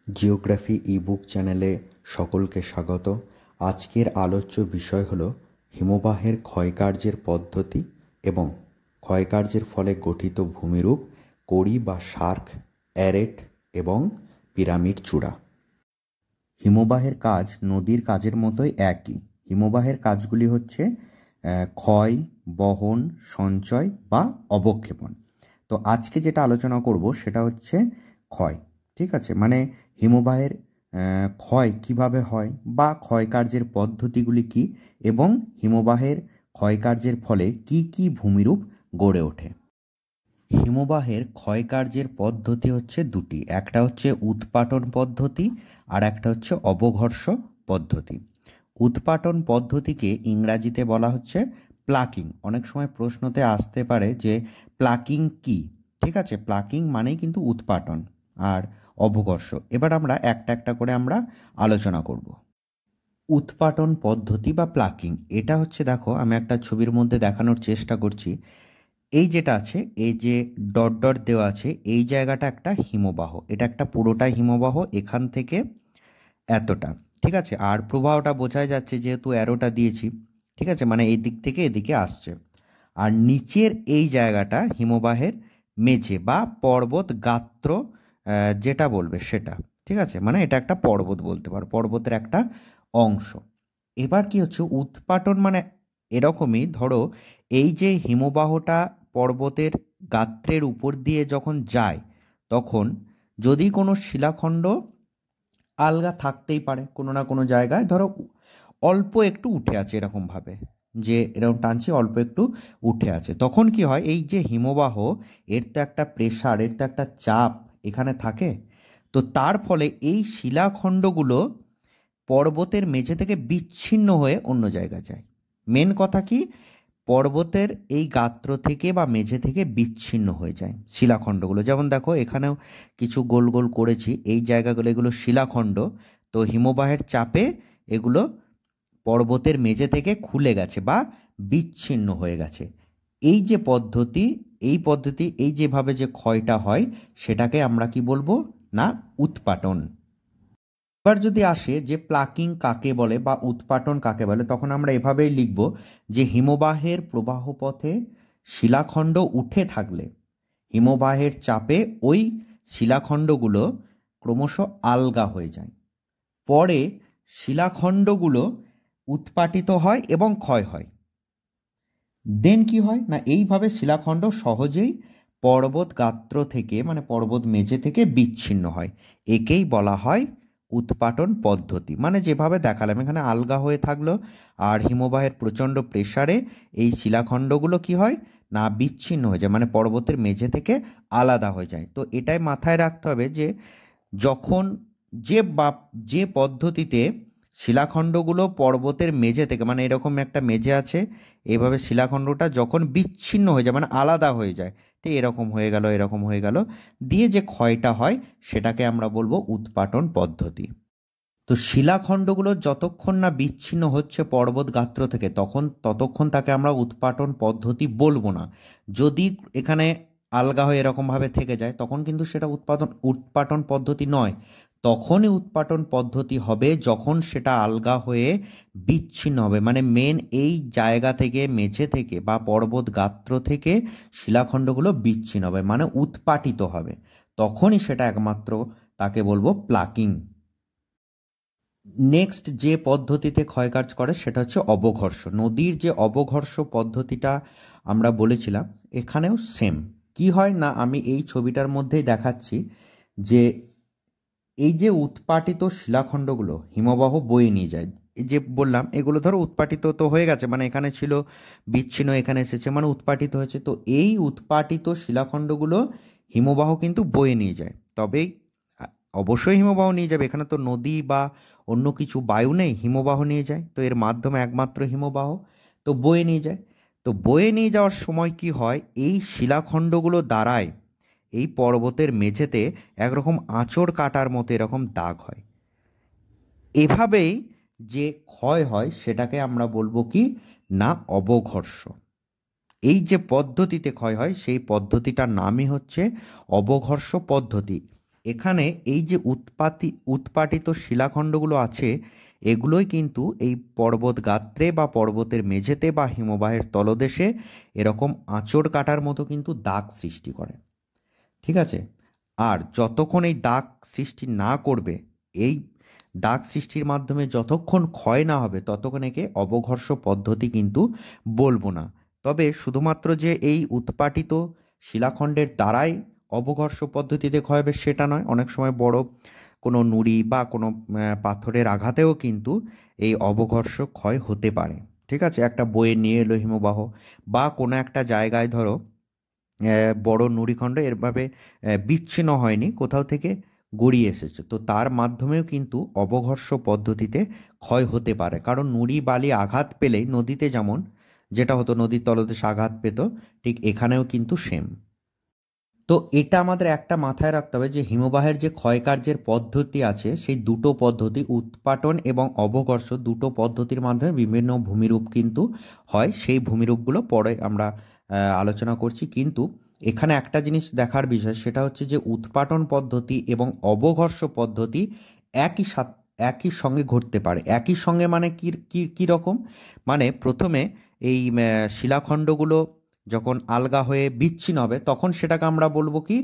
Geography ebook চ্যানেলে সকলকে স্বাগত। আজকের আলোচ্য বিষয় হলো হিমবাহের ক্ষয়কার্যের পদ্ধতি এবং ক্ষয়কার্যের ফলে গঠিত ভূমিরূপ, কড়ি বা শার্ক, অ্যারেট এবং পিরামিড চূড়া। হিমবাহের কাজ নদীর কাজের মতোই একই। হিমবাহের কাজগুলি হচ্ছে ক্ষয়, বহন, সঞ্চয় বা অবক্ষেপণ। তো আজকে যেটা আলোচনা করব সেটা হচ্ছে ক্ষয়। ঠিক আছে, মানে হিমবাহের ক্ষয় কিভাবে হয় বা ক্ষয়কার্যের পদ্ধতিগুলি কি এবং হিমবাহের ক্ষয়কার্যের ফলে কি কি ভূমিরূপ গড়ে ওঠে। হিমবাহের ক্ষয়কার্যের পদ্ধতি হচ্ছে দুটি, একটা হচ্ছে উৎপাটন পদ্ধতি আর একটা হচ্ছে অবঘর্ষ পদ্ধতি। উৎপাটন পদ্ধতিকে ইংরাজিতে বলা হচ্ছে প্লাকিং। অনেক সময় প্রশ্নতে আসতে পারে যে প্লাকিং কি। ঠিক আছে, প্লাকিং মানেই কিন্তু উৎপাটন আর অবঘর্ষ। এবার আমরা একটা একটা করে আমরা আলোচনা করব। উৎপাটন পদ্ধতি বা প্লাকিং, এটা হচ্ছে, দেখো আমি একটা ছবির মধ্যে দেখানোর চেষ্টা করছি। এই যেটা আছে, এই যে ডট ডট দেওয়া আছে, এই জায়গাটা একটা হিমবাহ, এটা একটা পুরোটাই হিমবাহ, এখান থেকে এতটা। ঠিক আছে, আর প্রবাহটা বোঝাই যাচ্ছে যেহেতু অ্যারোটা দিয়েছি। ঠিক আছে, মানে এই দিক থেকে এদিকে আসছে। আর নিচের এই জায়গাটা হিমবাহের মেঝে বা পর্বত গাত্র, যেটা বলবে সেটা। ঠিক আছে, মানে এটা একটা পর্বত বলতে পারো, পর্বতের একটা অংশ। এবার কি হচ্ছে উৎপাটন, মানে এরকমই ধরো এই যে হিমবাহটা পর্বতের গাত্রের উপর দিয়ে যখন যায়, তখন যদি কোনো শিলাখণ্ড আলগা থাকতেই পারে কোনো না কোনো জায়গায়, ধরো অল্প একটু উঠে আছে এরকমভাবে, যে এরকম টানছি অল্প একটু উঠে আছে, তখন কি হয়, এই যে হিমবাহ, এর তো একটা প্রেশার, এর তো একটা চাপ এখানে থাকে। তো তার ফলে এই শিলাখণ্ডগুলো পর্বতের মেঝে থেকে বিচ্ছিন্ন হয়ে অন্য জায়গায় যায়। মেন কথা কি, পর্বতের এই গাত্র থেকে বা মেঝে থেকে বিচ্ছিন্ন হয়ে যায় শিলাখণ্ডগুলো। যেমন দেখো এখানেও কিছু গোল গোল করেছি, এই জায়গাগুলো এগুলো শিলাখণ্ড। তো হিমবাহের চাপে এগুলো পর্বতের মেঝে থেকে খুলে গেছে বা বিচ্ছিন্ন হয়ে গেছে। এই যে পদ্ধতি, এই পদ্ধতি, এই যেভাবে যে ক্ষয়টা হয় সেটাকে আমরা কি বলবো না, উৎপাটন। এবার যদি আসে যে প্লাকিং কাকে বলে বা উৎপাটন কাকে বলে, তখন আমরা এভাবেই লিখব যে হিমবাহের প্রবাহপথে শিলাখণ্ড উঠে থাকলে হিমবাহের চাপে ওই শিলাখণ্ডগুলো ক্রমশ আলগা হয়ে যায়। পরে শিলাখণ্ডগুলো উৎপাটিত হয় এবং ক্ষয় হয়। দেন কি হয় না, এইভাবে শিলাখণ্ড সহজেই পর্বত গাত্র থেকে, মানে পর্বত মেঝে থেকে বিচ্ছিন্ন হয়। একেই বলা হয় উৎপাটন পদ্ধতি। মানে যেভাবে দেখালাম, এখানে আলগা হয়ে থাকলো আর হিমবাহের প্রচণ্ড প্রেসারে এই শিলাখণ্ডগুলো কি হয় না, বিচ্ছিন্ন হয়ে যায়, মানে পর্বতের মেঝে থেকে আলাদা হয়ে যায়। তো এটাই মাথায় রাখতে হবে যে যখন যে পদ্ধতিতে শিলাখণ্ডগুলো পর্বতের মেঝে থেকে, মানে এরকম একটা মেঝে আছে, এইভাবে শিলাখণ্ডটা যখন বিচ্ছিন্ন হয়ে যায়, মানে আলাদা হয়ে যায়, ঠিক এরকম হয়ে গেল, এরকম হয়ে গেল, দিয়ে যে ক্ষয়টা হয় সেটাকে আমরা বলবো উৎপাটন পদ্ধতি। তো শিলাখণ্ডগুলো যতক্ষণ না বিচ্ছিন্ন হচ্ছে পর্বত গাত্র থেকে, ততক্ষণ তাকে আমরা উৎপাটন পদ্ধতি বলবো না। যদি এখানে আলগা হয়ে এরকমভাবে থেকে যায়, তখন কিন্তু সেটা উৎপাটন পদ্ধতি নয়। তখনই উৎপাটন পদ্ধতি হবে যখন সেটা আলগা হয়ে বিচ্ছিন্ন হবে, মানে মেন এই জায়গা থেকে, মেঝে থেকে বা পর্বত গাত্র থেকে শিলাখণ্ডগুলো বিচ্ছিন্ন হবে, মানে উৎপাটিত হবে। তখনই সেটা একমাত্র তাকে বলবো প্লাকিং। নেক্সট যে পদ্ধতিতে ক্ষয়কার্য করে সেটা হচ্ছে অবঘর্ষ। নদীর যে অবঘর্ষ পদ্ধতিটা আমরা বলেছিলাম, এখানেও সেম। কি হয় না, আমি এই ছবিটার মধ্যেই দেখাচ্ছি যে এই যে উৎপাটিত শিলাখণ্ডগুলো হিমবাহ বয়ে নিয়ে যায়, এই যে বললাম এগুলো ধরো উৎপাটিত তো হয়ে গেছে, মানে এখানে ছিল বিচ্ছিন্ন, এখানে এসেছে, মানে উৎপাটিত হয়েছে। তো এই উৎপাটিত শিলাখণ্ডগুলো হিমবাহ কিন্তু বয়ে নিয়ে যায়। তবেই অবশ্যই হিমবাহ নিয়ে যাবে, এখানে তো নদী বা অন্য কিছু বায়ু নেই, হিমবাহ নিয়ে যায়। তো এর মাধ্যমে একমাত্র হিমবাহ, তো বয়ে নিয়ে যায়। তো বয়ে নিয়ে যাওয়ার সময় কি হয়, এই শিলাখণ্ডগুলো দ্বারায় এই পর্বতের মেঝেতে একরকম আঁচড় কাটার মতো এরকম দাগ হয়। এভাবেই যে ক্ষয় হয় সেটাকে আমরা বলবো কি না, অবঘর্ষ। এই যে পদ্ধতিতে ক্ষয় হয় সেই পদ্ধতিটার নামই হচ্ছে অবঘর্ষ পদ্ধতি। এখানে এই যে উৎপাটিত শিলাখণ্ডগুলো আছে, এগুলোই কিন্তু এই পর্বত গাত্রে বা পর্বতের মেঝেতে বা হিমবাহের তলদেশে এরকম আঁচড় কাটার মতো কিন্তু দাগ সৃষ্টি করে। ঠিক আছে, আর যতক্ষণ এই দাগ সৃষ্টি না করবে, এই দাগ সৃষ্টির মাধ্যমে যতক্ষণ ক্ষয় না হবে, ততক্ষণ একে অবঘর্ষ পদ্ধতি কিন্তু বলবো না। তবে শুধুমাত্র যে এই উৎপাটিত শিলাখণ্ডের দ্বারাই অবঘর্ষ পদ্ধতিতে ক্ষয় হবে সেটা নয়, অনেক সময় বড় কোনো নুড়ি বা কোনো পাথরের আঘাতেও কিন্তু এই অবঘর্ষ ক্ষয় হতে পারে। ঠিক আছে, একটা বয়ে নিয়ে এলো হিমবাহ, বা কোনো একটা জায়গায় ধরো বড় নুড়িখণ্ড এরভাবে বিচ্ছিন্ন হয়নি, কোথাও থেকে গড়িয়ে এসেছে, তো তার মাধ্যমেও কিন্তু অবঘর্ষ পদ্ধতিতে ক্ষয় হতে পারে। কারণ নুড়ি বালি আঘাত পেলেই নদীতে যেমন যেটা হতো, নদীর তলদেশে আঘাত পেত, ঠিক এখানেও কিন্তু সেম। তো এটা আমাদের একটা মাথায় রাখতে হবে যে হিমবাহের যে ক্ষয়কার্যের পদ্ধতি আছে, সেই দুটো পদ্ধতি, উৎপাটন এবং অবঘর্ষ, দুটো পদ্ধতির মাধ্যমে বিভিন্ন ভূমিরূপ কিন্তু হয়। সেই ভূমিরূপগুলো পরে আমরা আলোচনা করছি। কিন্তু এখানে একটা জিনিস দেখার বিষয়, সেটা হচ্ছে যে উৎপাটন পদ্ধতি এবং অবঘর্ষ পদ্ধতি একই সঙ্গে ঘটতে পারে। একই সঙ্গে মানে কি রকম, মানে প্রথমে এই শিলাখণ্ডগুলো যখন আলগা হয়ে বিচ্ছিন্ন হবে, তখন সেটাকে আমরা বলবো কি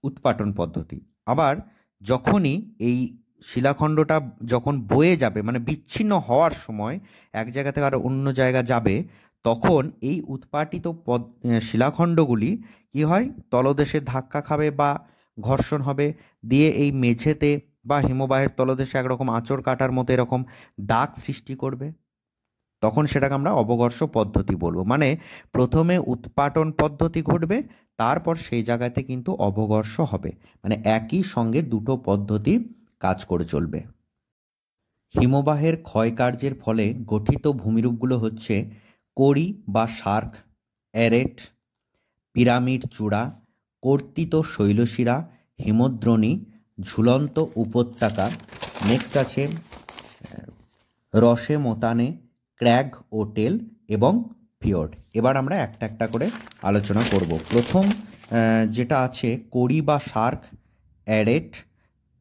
উৎপাটন পদ্ধতি। আবার যখনই এই শিলাখণ্ডটা যখন বয়ে যাবে, মানে বিচ্ছিন্ন হওয়ার সময় এক জায়গা থেকে আর অন্য জায়গা যাবে, তখন এই উৎপাটিত শিলাখণ্ডগুলি কি হয়, তলদেশে ধাক্কা খাবে বা ঘর্ষণ হবে, দিয়ে এই মেঝেতে বা হিমবাহের তলদেশে একরকম আঁচড় কাটার মতো এরকম দাগ সৃষ্টি করবে। তখন সেটাকে আমরা অবঘর্ষ পদ্ধতি বলবো। মানে প্রথমে উৎপাটন পদ্ধতি ঘটবে, তারপর সেই জায়গাতে কিন্তু অবঘর্ষ হবে। মানে একই সঙ্গে দুটো পদ্ধতি কাজ করে চলবে। হিমবাহের ক্ষয়কার্যের ফলে গঠিত ভূমিরূপগুলো হচ্ছে কড়ি বা শার্ক, অ্যারেট, পিরামিড চূড়া, কর্তিত শৈলশিরা, হিমদ্রোণী, ঝুলন্ত উপত্যকা, নেক্সট আছে রসে মোতানে, ক্র্যাগ ও টেল এবং ফিওর্ড। এবার আমরা একটা একটা করে আলোচনা করব। প্রথম যেটা আছে কড়ি বা শার্ক, অ্যারেট,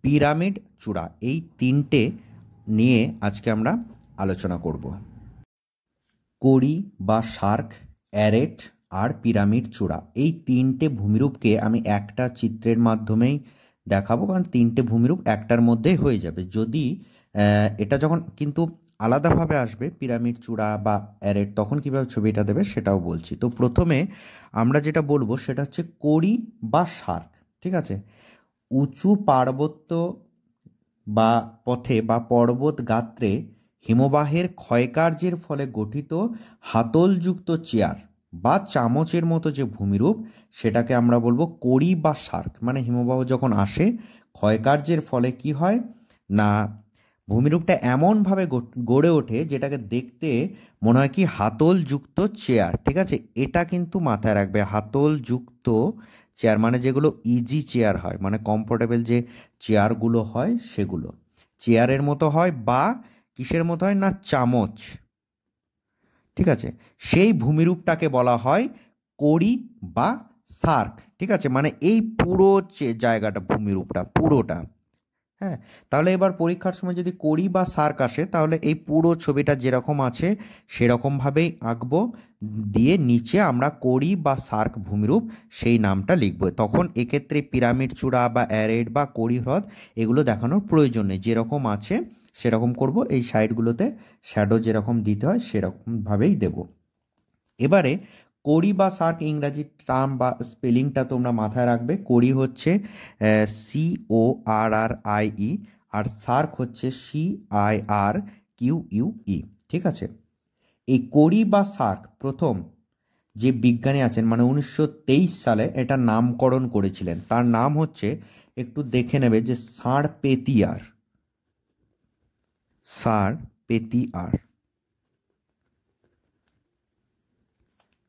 পিরামিড চূড়া, এই তিনটে নিয়ে আজকে আমরা আলোচনা করব। কড়ি বা শার্ক, অ্যারেট আর পিরামিড চূড়া, এই তিনটে ভূমিরূপকে আমি একটা চিত্রের মাধ্যমেই দেখাবো, কারণ তিনটে ভূমিরূপ একটার মধ্যেই হয়ে যাবে। যদি এটা যখন কিন্তু আলাদাভাবে আসবে পিরামিড চূড়া বা অ্যারেট, তখন কীভাবে ছবিটা দেবে সেটাও বলছি। তো প্রথমে আমরা যেটা বলবো সেটা হচ্ছে কড়ি বা শার্ক। ঠিক আছে, উঁচু পার্বত্য বা পথে বা পর্বত গাত্রে হিমবাহের ক্ষয়কার্যের ফলে গঠিত হাতলযুক্ত চেয়ার বা চামচের মতো যে ভূমিরূপ, সেটাকে আমরা বলবো কড়ি বা শার্ক। মানে হিমবাহ যখন আসে, ক্ষয়কার্যের ফলে কি হয় না, ভূমিরূপটা এমনভাবে গড়ে ওঠে যেটাকে দেখতে মনে হয় কি হাতলযুক্ত চেয়ার। ঠিক আছে, এটা কিন্তু মাথায় রাখবে, হাতলযুক্ত চেয়ার মানে যেগুলো ইজি চেয়ার হয়, মানে কমফোর্টেবল যে চেয়ারগুলো হয় সেগুলো চেয়ারের মতো হয়, বা কিসের মতো হয় না, চামচ। ঠিক আছে, সেই ভূমিরূপটাকে বলা হয় কড়ি বা শার্ক। ঠিক আছে, মানে এই পুরো জায়গাটা, ভূমিরূপটা পুরোটা। হ্যাঁ, তাহলে এবার পরীক্ষার সময় যদি কড়ি বা শার্ক আসে, তাহলে এই পুরো ছবিটা যেরকম আছে সেরকমভাবেই আঁকবো, দিয়ে নিচে আমরা কড়ি বা শার্ক ভূমিরূপ সেই নামটা লিখবো। তখন এক্ষেত্রে পিরামিড চূড়া বা অ্যারেট বা কড়ি হ্রদ এগুলো দেখানোর প্রয়োজন নেই, যেরকম আছে সেরকম করব। এই সাইডগুলোতে শ্যাডো যেরকম দিতে হয় সেরকমভাবেই দেব। এবারে কড়ি বা শার্ক ইংরাজি টার্ম বা স্পেলিংটা তোমরা মাথায় রাখবে। কড়ি হচ্ছে CORRIE, আর শার্ক হচ্ছে SIRQUE। ঠিক আছে, এই কড়ি বা শার্ক প্রথম যে বিজ্ঞানী আছেন, মানে 1923 সালে এটা নামকরণ করেছিলেন। তার নাম হচ্ছে, একটু দেখে নেবে, যে সার পেতিয়ার।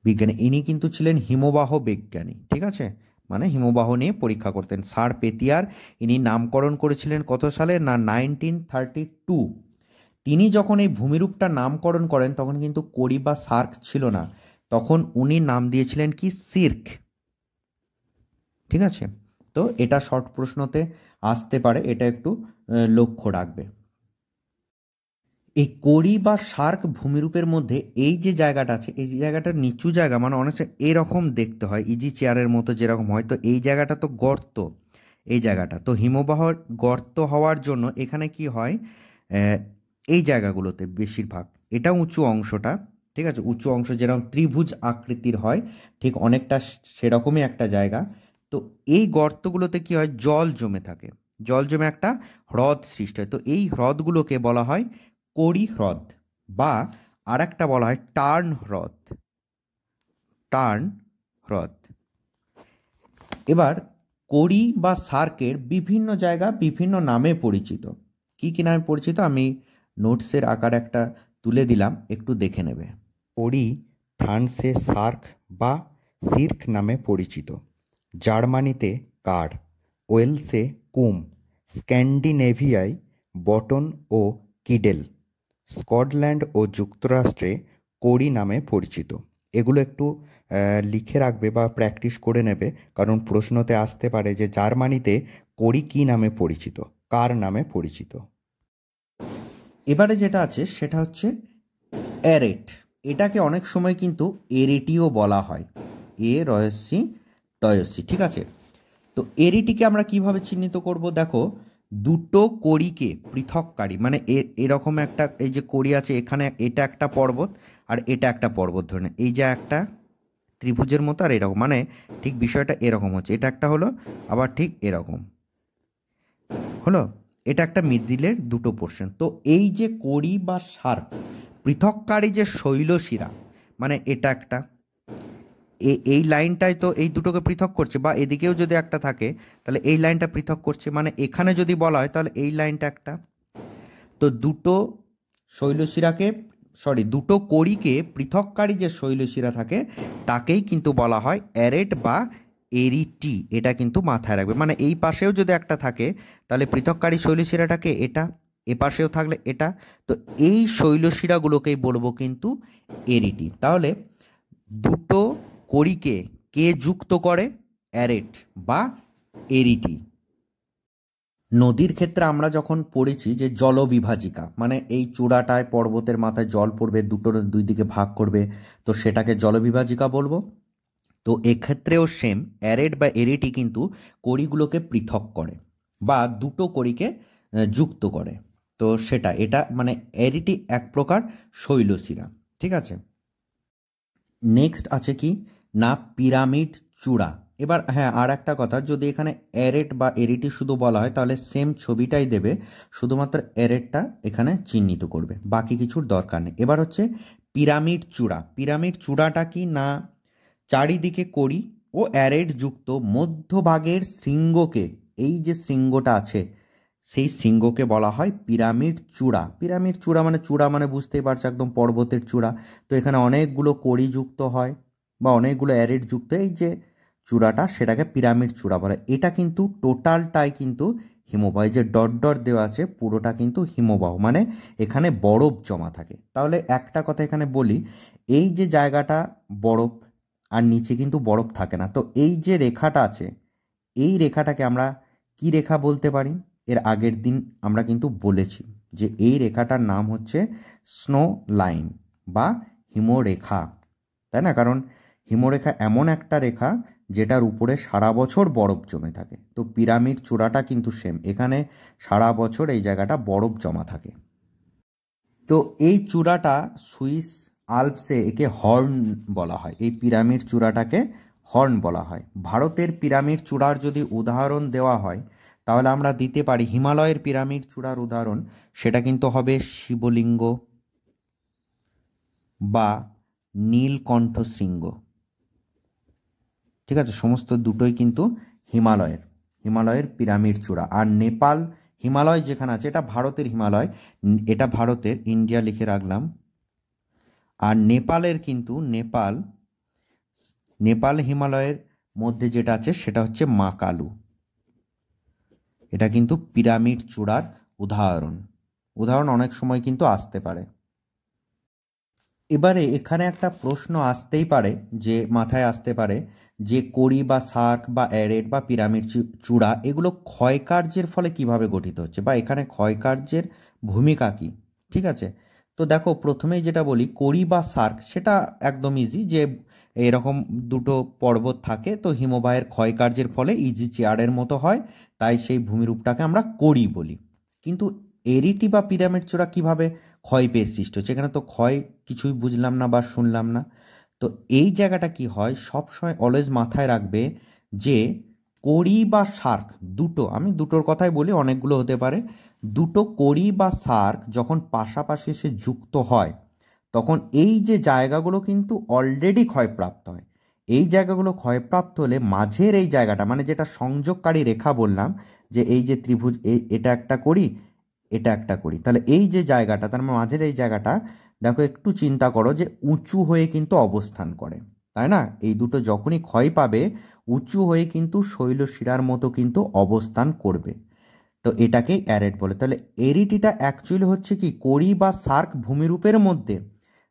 বিজ্ঞানী, ইনি কিন্তু ছিলেন হিমবাহ বিজ্ঞানী। ঠিক আছে, মানে হিমবাহ নিয়ে পরীক্ষা করতেন। সার পেতিয়ার, ইনি নামকরণ করেছিলেন কত সালে না 1932। তিনি যখন এই ভূমিরূপটা নামকরণ করেন, তখন কিন্তু কড়ি বা শার্ক ছিল না, তখন উনি নাম দিয়েছিলেন কি, সির্ক। ঠিক আছে, তো এটা শর্ট প্রশ্নতে আসতে পারে, এটা একটু লক্ষ্য রাখবে। এই কড়ি বা শার্ক ভূমিরূপের মধ্যে এই যে জায়গাটা আছে, এই জায়গাটা নিচু জায়গা, মানে অনেকটা এরকম দেখতে হয়, ইজি চেয়ারের মতো যেরকম হয়। তো এই জায়গাটা তো গর্ত, এই জায়গাটা তো হিমবাহ গর্ত হওয়ার জন্য এখানে কি হয়, আহ, এই জায়গাগুলোতে বেশিরভাগ, এটা উঁচু অংশটা, ঠিক আছে, উঁচু অংশ যেরকম ত্রিভুজ আকৃতির হয়, ঠিক অনেকটা সেরকমই একটা জায়গা। তো এই গর্তগুলোতে কি হয়, জল জমে থাকে, জল জমে একটা হ্রদ সৃষ্টি হয়। তো এই হ্রদগুলোকে বলা হয় কড়ি হ্রদ, বা আর একটা বলা হয় টার্ন হ্রদ, টার্ন হ্রদ। এবার কড়ি বা শার্কের বিভিন্ন জায়গা বিভিন্ন নামে পরিচিত। কি কি নামে পরিচিত আমি নোটসের আকারে একটা তুলে দিলাম, একটু দেখে নেবে। কড়ি ফ্রান্সে শার্ক বা সির্ক নামে পরিচিত, জার্মানিতে কার, ওয়েলসে কুম, স্ক্যান্ডিনেভিয়ায় বটন ও কিডেল, স্কটল্যান্ড ও যুক্তরাষ্ট্রে কড়ি নামে পরিচিত। এগুলো একটু লিখে রাখবে বা প্র্যাকটিস করে নেবে, কারণ প্রশ্নতে আসতে পারে যে জার্মানিতে কড়ি কী নামে পরিচিত, কার নামে পরিচিত। এবারে যেটা আছে সেটা হচ্ছে এরেট। এটাকে অনেক সময় কিন্তু এরিটিও বলা হয়, এ রয়সি টয়সি, ঠিক আছে। তো এরিটিকে আমরা কিভাবে চিহ্নিত করব, দেখো দুটো কড়িকে পৃথককারী, মানে এরকম একটা, এই যে কড়ি আছে এখানে, এটা একটা পর্বত আর এটা একটা পর্বত ধরে নে, এই যে একটা ত্রিভুজের মতো, আর এরকম, মানে ঠিক বিষয়টা এরকম হচ্ছে, এটা একটা হলো, আবার ঠিক এরকম হলো, এটা একটা মিডিলের দুটো পোর্শন। তো এই যে কড়ি বা শার্ক পৃথককারী যে শৈলশিরা, মানে এটা একটা, এই লাইনটাই তো এই দুটোকে পৃথক করছে, বা এদিকেও যদি একটা থাকে তাহলে এই লাইনটা পৃথক করছে, মানে এখানে যদি বলা হয় তাহলে এই লাইনটা একটা। তো দুটো শৈলশিরাকে, সরি, দুটো কড়িকে পৃথককারী যে শৈলশিরা থাকে তাকেই কিন্তু বলা হয় অ্যারেট বা এরিটি, এটা কিন্তু মাথায় রাখবে। মানে এই পাশেও যদি একটা থাকে তাহলে পৃথককারী শৈলশিরাটাকে এটা, এ পাশেও থাকলে এটা, তো এই শৈলশিরাগুলোকেই বলবো কিন্তু এরিটি। তাহলে দুটো কড়িকে কে যুক্ত করে, অ্যারেট বা এরিটি। নদীর ক্ষেত্রে আমরা যখন পড়েছি যে জলবিভাজিকা, মানে এই চূড়াটায় পর্বতের মাথায় জল পড়বে, দুটোর দুই দিকে ভাগ করবে, তো সেটাকে জলবিভাজিকা বলবো। তো এক্ষেত্রেও সেম, অ্যারেট বা এরিটি কিন্তু কড়িগুলোকে পৃথক করে বা দুটো কড়িকে যুক্ত করে। তো সেটা, এটা মানে এরিটি এক প্রকার শৈলশিরা, ঠিক আছে। নেক্সট আছে কি না, পিরামিড চূড়া। এবার হ্যাঁ, আর একটা কথা, যদি এখানে অ্যারেট বা এরিটি শুধু বলা হয় তাহলে সেম ছবিটাই দেবে, শুধুমাত্র অ্যারেটটা এখানে চিহ্নিত করবে, বাকি কিছুর দরকার নেই। এবার হচ্ছে পিরামিড চূড়া। পিরামিড চূড়াটা কি না, চারিদিকে কড়ি ও অ্যারেট যুক্ত মধ্যভাগের শৃঙ্গকে, এই যে শৃঙ্গটা আছে সেই শৃঙ্গকে বলা হয় পিরামিড চূড়া। পিরামিড চূড়া মানে, চূড়া মানে বুঝতেই পারছো একদম পর্বতের চূড়া। তো এখানে অনেকগুলো কড়ি যুক্ত হয় বা অনেকগুলো অ্যারেট যুক্ত, এই যে চূড়াটা সেটাকে পিরামিড চূড়া বলে। এটা কিন্তু টোটালটাই কিন্তু হিমবাহ, যে ডট ডট দেওয়া আছে পুরোটা কিন্তু হিমবাহ, মানে এখানে বরফ জমা থাকে। তাহলে একটা কথা এখানে বলি, এই যে জায়গাটা বরফ, আর নিচে কিন্তু বরফ থাকে না। তো এই যে রেখাটা আছে, এই রেখাটাকে আমরা কি রেখা বলতে পারি, এর আগের দিন আমরা কিন্তু বলেছি যে এই রেখাটার নাম হচ্ছে স্নো লাইন বা হিমরেখা, তাই না? কারণ হিমরেখা এমন একটা রেখা যেটার উপরে সারা বছর বরফ জমে থাকে। তো পিরামিড চূড়াটা কিন্তু সেম, এখানে সারা বছর এই জায়গাটা বরফ জমা থাকে। তো এই চূড়াটা সুইস আল্পসে, একে হর্ন বলা হয়, এই পিরামিড চূড়াটাকে হর্ন বলা হয়। ভারতের পিরামিড চূড়ার যদি উদাহরণ দেওয়া হয় তাহলে আমরা দিতে পারি হিমালয়ের পিরামিড চূড়ার উদাহরণ, সেটা কিন্তু হবে শিবলিঙ্গ বা নীলকণ্ঠ শৃঙ্গ, ঠিক আছে, সমস্ত দুটোই কিন্তু হিমালয়ের পিরামিড চূড়া। আর নেপাল হিমালয় যেখানে আছে, এটা ভারতের হিমালয়, এটা ভারতের, ইন্ডিয়া লিখে রাখলাম। আর নেপালের কিন্তু নেপাল হিমালয়ের মধ্যে যেটা আছে সেটা হচ্ছে মাকালু, এটা কিন্তু পিরামিড চূড়ার উদাহরণ অনেক সময় কিন্তু আসতে পারে। এবারে এখানে একটা প্রশ্ন আসতেই পারে, যে মাথায় আসতে পারে যে কড়ি বা সার্ক বা অ্যারেট বা পিরামিড চূড়া এগুলো ক্ষয়কার্যের ফলে কিভাবে গঠিত হচ্ছে বা এখানে ক্ষয়কার্যের ভূমিকা কী, ঠিক আছে। তো দেখো প্রথমেই যেটা বলি কড়ি বা সার্ক সেটা একদম ইজি, যে এরকম দুটো পর্বত থাকে তো হিমবাহের ক্ষয়কার্যের ফলে ইজি চেয়ারের মতো হয়, তাই সেই ভূমিরূপটাকে আমরা কড়ি বলি। কিন্তু এরিটি বা পিরামিড চূড়া কিভাবে ক্ষয় পেয়ে সৃষ্টি হচ্ছে, এখানে তো ক্ষয় কিছুই বুঝলাম না বা শুনলাম না। তো এই জায়গাটা কি হয় সবসময় অলওয়েজ মাথায় রাখবে যে কড়ি বা সার্ক দুটো, আমি দুটোর কথাই বলি, অনেকগুলো হতে পারে, দুটো কড়ি বা সার্ক যখন পাশাপাশি এসে যুক্ত হয় তখন এই যে জায়গাগুলো কিন্তু অলরেডি ক্ষয়প্রাপ্ত হয়। এই জায়গাগুলো ক্ষয়প্রাপ্ত হলে মাঝের এই জায়গাটা মানে যেটা সংযোগকারী রেখা বললাম, যে এই যে ত্রিভুজ এটা একটা করি এটা একটা করি, তাহলে এই যে জায়গাটা তার মাঝের এই জায়গাটা দেখো একটু চিন্তা করো যে উঁচু হয়ে কিন্তু অবস্থান করে, তাই না? এই দুটো যখনই ক্ষয় পাবে উঁচু হয়ে কিন্তু শৈলশিরার মতো কিন্তু অবস্থান করবে, তো এটাকেই অ্যারেট বলে। তাহলে এরিটিটা অ্যাকচুয়ালি হচ্ছে কি কড়ি বা সার্ক ভূমিরূপের মধ্যে,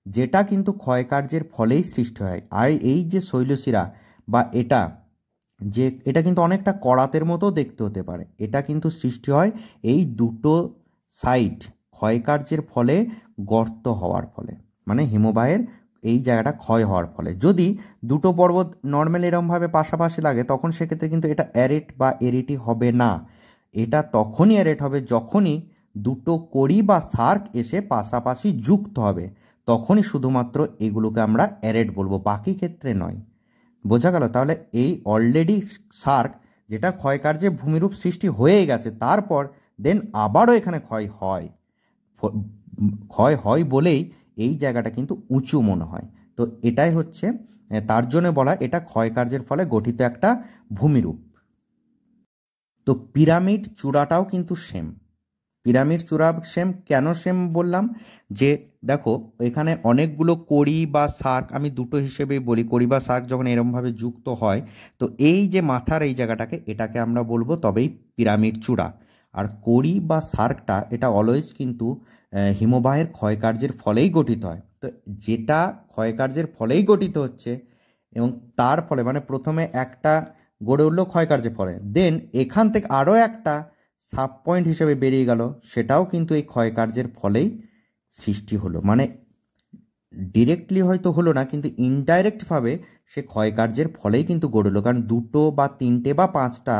যেটা কিন্তু ক্ষয়কার্যের ফলেই সৃষ্টি হয়। আর এই যে শৈলশিরা বা এটা, যে এটা কিন্তু অনেকটা করাতের মতো দেখতে হতে পারে, এটা কিন্তু সৃষ্টি হয় এই দুটো সাইড ক্ষয়কার্যের ফলে গর্ত হওয়ার ফলে, মানে হিমবাহের এই জায়গাটা ক্ষয় হওয়ার ফলে। যদি দুটো পর্বত নর্মাল এরমভাবে পাশাপাশি লাগে তখন সেক্ষেত্রে কিন্তু এটা অ্যারেট বা এরিটি হবে না, এটা তখনই অ্যারেট হবে যখনই দুটো কড়ি বা সার্ক এসে পাশাপাশি যুক্ত হবে, তখনই শুধুমাত্র এগুলোকে আমরা অ্যারেট বলবো, বাকি ক্ষেত্রে নয়। বোঝা গেল? তাহলে এই অলরেডি সার্ক যেটা ক্ষয়কার্যে ভূমিরূপ সৃষ্টি হয়ে গেছে তারপর দেন আবারও এখানে ক্ষয় হয় বলেই এই জায়গাটা কিন্তু উঁচু মনে হয়। তো এটাই হচ্ছে তার জন্য বলা এটা ক্ষয়কার্যের ফলে গঠিত একটা ভূমিরূপ। তো পিরামিড চূড়াটাও কিন্তু সেম, পিরামিড চূড়া সেম। কেন সেম বললাম, যে দেখো এখানে অনেকগুলো কড়ি বা সার্ক, আমি দুটো হিসেবেই বলি, কড়ি বা সার্ক যখন এরমভাবে যুক্ত হয় তো এই যে মাথার এই জায়গাটাকে এটাকে আমরা বলবো তবেই পিরামিড চূড়া। আর কড়ি বা সার্কটা এটা অলওয়েজ কিন্তু হিমবাহের ক্ষয়কার্যের ফলেই গঠিত হয়। তো যেটা ক্ষয়কার্যের ফলেই গঠিত হচ্ছে এবং তার ফলে মানে প্রথমে একটা গড়ে উঠলো ক্ষয়কার্যের ফলে, দেন এখান থেকে আরও একটা সাব পয়েন্ট হিসেবে বেরিয়ে গেল, সেটাও কিন্তু এই ক্ষয়কার্যের ফলেই সৃষ্টি হলো। মানে ডিরেক্টলি হয়তো হলো না কিন্তু ইনডাইরেক্টভাবে সে ক্ষয়কার্যের ফলেই কিন্তু গড়ে উঠলো, কারণ দুটো বা তিনটে বা পাঁচটা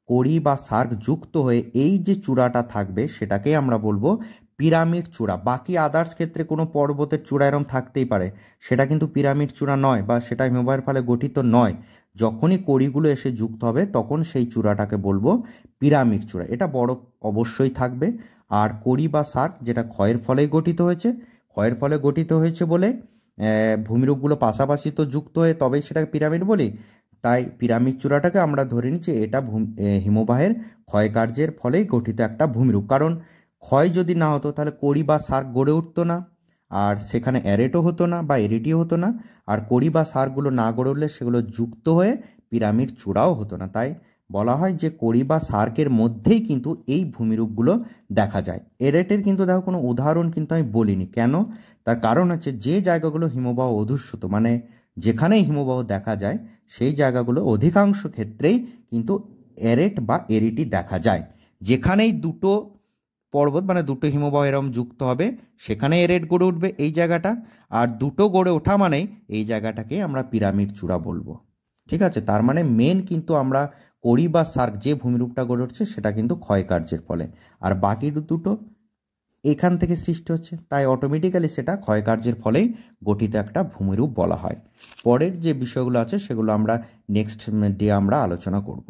কড়ি বা সার্ক যুক্ত হয়ে এই যে চূড়াটা থাকবে সেটাকেই আমরা বলবো পিরামিড চূড়া। বাকি আদার্স ক্ষেত্রে কোনো পর্বতের চূড়া এরম থাকতেই পারে, সেটা কিন্তু পিরামিড চূড়া নয় বা সেটা হিমবাহের ফলে গঠিত নয়। যখনই কড়িগুলো এসে যুক্ত হবে তখন সেই চূড়াটাকে বলবো পিরামিড চূড়া। এটা বরফ অবশ্যই থাকবে। আর কড়ি বা সার্ক যেটা ক্ষয়ের ফলেই গঠিত হয়েছে, ক্ষয়ের ফলে গঠিত হয়েছে বলে ভূমিরূপগুলো পাশাপাশি তো যুক্ত হয়ে তবেই সেটাকে পিরামিড বলি, তাই পিরামিড চূড়াটাকে আমরা ধরে নিচ্ছি এটা হিমবাহের ক্ষয়কার্যের ফলেই গঠিত একটা ভূমিরূপ। কারণ ক্ষয় যদি না হতো তাহলে কড়ি বা সার্ক গড়ে উঠতো না, আর সেখানে অ্যারেটও হতো না বা এরিটিও হতো না, আর কড়ি বা সার্কগুলো না গড়ে উঠলে সেগুলো যুক্ত হয়ে পিরামিড চূড়াও হতো না। তাই বলা হয় যে কড়ি বা সার্কের মধ্যেই কিন্তু এই ভূমিরূপগুলো দেখা যায়। এরেটের কিন্তু দেখো কোনো উদাহরণ কিন্তু আমি বলিনি, কেন? তার কারণ হচ্ছে যে জায়গাগুলো হিমবাহ অধুষ্যিত মানে যেখানেই হিমবাহ দেখা যায় সেই জায়গাগুলো অধিকাংশ ক্ষেত্রেই কিন্তু এরেট বা এরিটি দেখা যায়। যেখানেই দুটো পর্বত মানে দুটো হিমবাহ এরম যুক্ত হবে সেখানে এরেট গড়ে উঠবে এই জায়গাটা, আর দুটো গড়ে ওঠা মানেই এই জায়গাটাকে আমরা পিরামিড চূড়া বলবো। ঠিক আছে, তার মানে মেন কিন্তু আমরা কড়ি বা সার্ক যে ভূমিরূপটা গড়ে উঠছে সেটা কিন্তু ক্ষয়কার্যের ফলে, আর বাকি দুটো এখান থেকে সৃষ্টি হচ্ছে, তাই অটোমেটিক্যালি সেটা ক্ষয়কার্যের ফলেই গঠিত একটা ভূমিরূপ বলা হয়। পরের যে বিষয়গুলো আছে সেগুলো আমরা নেক্সট ডে আমরা আলোচনা করব।